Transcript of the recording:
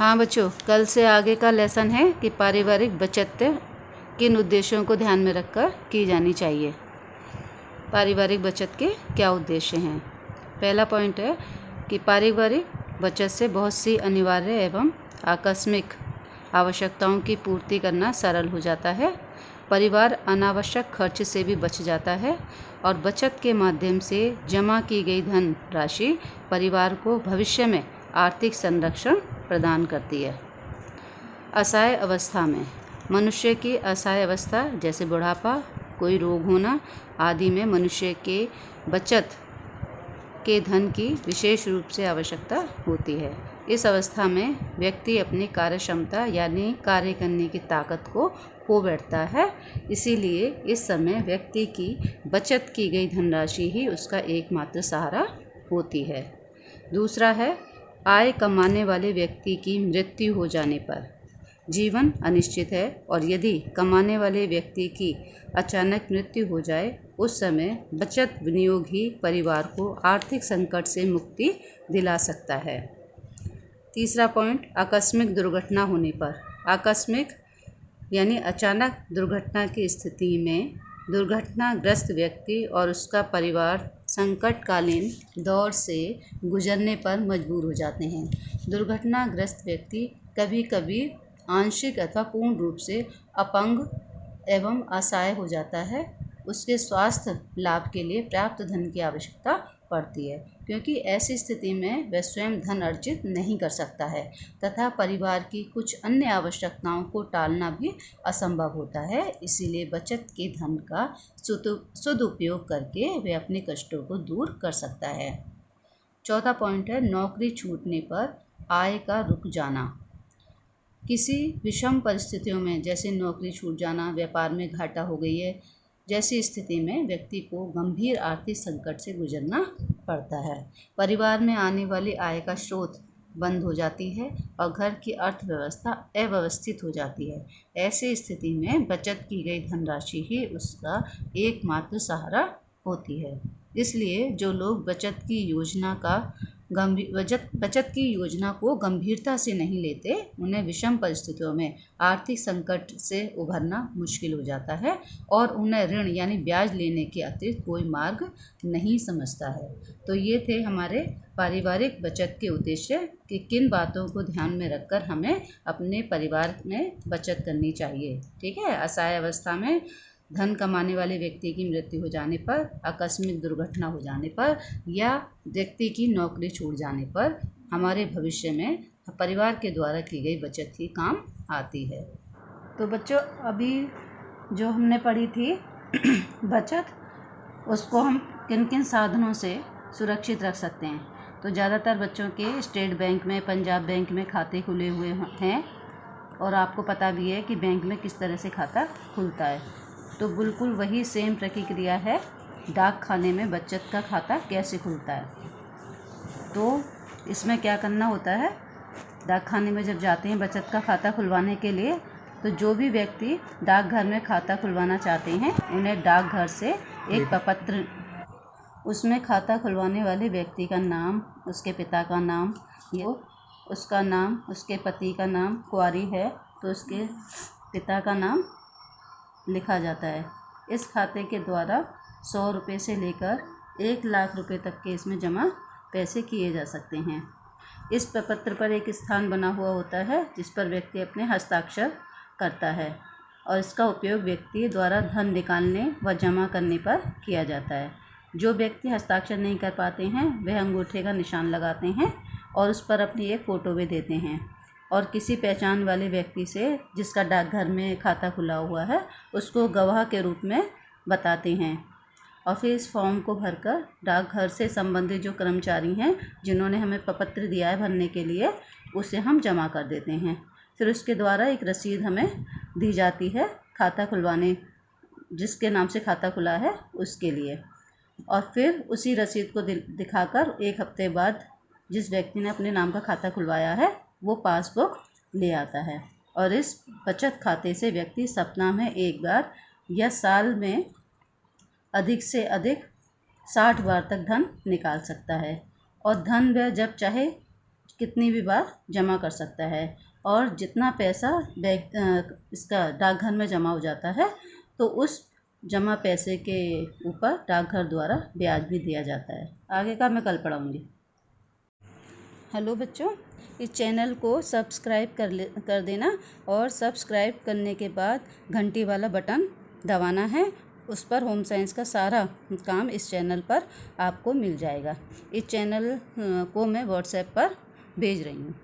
हाँ बच्चों, कल से आगे का लेसन है कि पारिवारिक बचत किन उद्देश्यों को ध्यान में रखकर की जानी चाहिए। पारिवारिक बचत के क्या उद्देश्य हैं। पहला पॉइंट है कि पारिवारिक बचत से बहुत सी अनिवार्य एवं आकस्मिक आवश्यकताओं की पूर्ति करना सरल हो जाता है। परिवार अनावश्यक खर्च से भी बच जाता है और बचत के माध्यम से जमा की गई धन राशि परिवार को भविष्य में आर्थिक संरक्षण प्रदान करती है। असहाय अवस्था में मनुष्य की असहाय अवस्था जैसे बुढ़ापा, कोई रोग होना आदि में मनुष्य के बचत के धन की विशेष रूप से आवश्यकता होती है। इस अवस्था में व्यक्ति अपनी कार्य क्षमता यानी कार्य करने की ताकत को खो बैठता है। इसीलिए इस समय व्यक्ति की बचत की गई धनराशि ही उसका एकमात्र सहारा होती है। दूसरा है आय कमाने वाले व्यक्ति की मृत्यु हो जाने पर जीवन अनिश्चित है और यदि कमाने वाले व्यक्ति की अचानक मृत्यु हो जाए उस समय बचत विनियोग ही परिवार को आर्थिक संकट से मुक्ति दिला सकता है। तीसरा पॉइंट आकस्मिक दुर्घटना होने पर। आकस्मिक यानी अचानक दुर्घटना की स्थिति में दुर्घटनाग्रस्त व्यक्ति और उसका परिवार संकटकालीन दौर से गुजरने पर मजबूर हो जाते हैं। दुर्घटनाग्रस्त व्यक्ति कभी कभी आंशिक अथवा पूर्ण रूप से अपंग एवं असहाय हो जाता है। उसके स्वास्थ्य लाभ के लिए पर्याप्त धन की आवश्यकता पड़ती है, क्योंकि ऐसी स्थिति में वह स्वयं धन अर्जित नहीं कर सकता है तथा परिवार की कुछ अन्य आवश्यकताओं को टालना भी असंभव होता है। इसीलिए बचत के धन का सदुपयोग करके वह अपने कष्टों को दूर कर सकता है। चौथा पॉइंट है नौकरी छूटने पर आय का रुक जाना। किसी विषम परिस्थितियों में जैसे नौकरी छूट जाना, व्यापार में घाटा हो गई है, जैसी स्थिति में व्यक्ति को गंभीर आर्थिक संकट से गुजरना पड़ता है। परिवार में आने वाली आय का स्रोत बंद हो जाती है और घर की अर्थव्यवस्था अव्यवस्थित हो जाती है। ऐसी स्थिति में बचत की गई धनराशि ही उसका एकमात्र सहारा होती है। इसलिए जो लोग बचत की योजना को गंभीरता से नहीं लेते, उन्हें विषम परिस्थितियों में आर्थिक संकट से उभरना मुश्किल हो जाता है और उन्हें ऋण यानी ब्याज लेने के अतिरिक्त कोई मार्ग नहीं समझता है। तो ये थे हमारे पारिवारिक बचत के उद्देश्य कि किन बातों को ध्यान में रखकर हमें अपने परिवार में बचत करनी चाहिए। ठीक है। असहाय अवस्था में, धन कमाने वाले व्यक्ति की मृत्यु हो जाने पर, आकस्मिक दुर्घटना हो जाने पर या व्यक्ति की नौकरी छूट जाने पर हमारे भविष्य में परिवार के द्वारा की गई बचत ही काम आती है। तो बच्चों, अभी जो हमने पढ़ी थी बचत, उसको हम किन किन साधनों से सुरक्षित रख सकते हैं। तो ज़्यादातर बच्चों के स्टेट बैंक में, पंजाब बैंक में खाते खुले हुए हैं और आपको पता भी है कि बैंक में किस तरह से खाता खुलता है। तो बिल्कुल वही सेम प्रक्रिया है डाक खाने में बचत का खाता कैसे खुलता है। तो इसमें क्या करना होता है, डाक खाने में जब जाते हैं बचत का खाता खुलवाने के लिए, तो जो भी व्यक्ति डाकघर में खाता खुलवाना चाहते हैं उन्हें डाकघर से एक प्रपत्र, उसमें खाता खुलवाने वाले व्यक्ति का नाम, उसके पिता का नाम, उसका नाम, उसके पति का नाम, कुंवारी है तो उसके पिता का नाम लिखा जाता है। इस खाते के द्वारा 100 रुपये से लेकर 1 लाख रुपये तक के इसमें जमा पैसे किए जा सकते हैं। इस प्रपत्र पर एक स्थान बना हुआ होता है जिस पर व्यक्ति अपने हस्ताक्षर करता है और इसका उपयोग व्यक्ति द्वारा धन निकालने व जमा करने पर किया जाता है। जो व्यक्ति हस्ताक्षर नहीं कर पाते हैं वह अंगूठे का निशान लगाते हैं और उस पर अपनी एक फ़ोटो भी देते हैं और किसी पहचान वाले व्यक्ति से जिसका डाकघर में खाता खुला हुआ है उसको गवाह के रूप में बताते हैं और फिर इस फॉर्म को भरकर डाकघर से संबंधित जो कर्मचारी हैं जिन्होंने हमें प्रपत्र दिया है भरने के लिए, उसे हम जमा कर देते हैं। फिर उसके द्वारा एक रसीद हमें दी जाती है खाता खुलवाने, जिसके नाम से खाता खुला है उसके लिए, और फिर उसी रसीद को दिखाकर 1 हफ्ते बाद जिस व्यक्ति ने अपने नाम का खाता खुलवाया है वो पासबुक ले आता है और इस बचत खाते से व्यक्ति सप्ताह में 1 बार या साल में अधिक से अधिक 60 बार तक धन निकाल सकता है और धन वह जब चाहे कितनी भी बार जमा कर सकता है। और जितना पैसा इसका डाकघर में जमा हो जाता है तो उस जमा पैसे के ऊपर डाकघर द्वारा ब्याज भी दिया जाता है। आगे का मैं कल पढ़ाऊँगी। हेलो बच्चों, इस चैनल को सब्सक्राइब कर देना और सब्सक्राइब करने के बाद घंटी वाला बटन दबाना है। उस पर होम साइंस का सारा काम इस चैनल पर आपको मिल जाएगा। इस चैनल को मैं व्हाट्सएप पर भेज रही हूँ।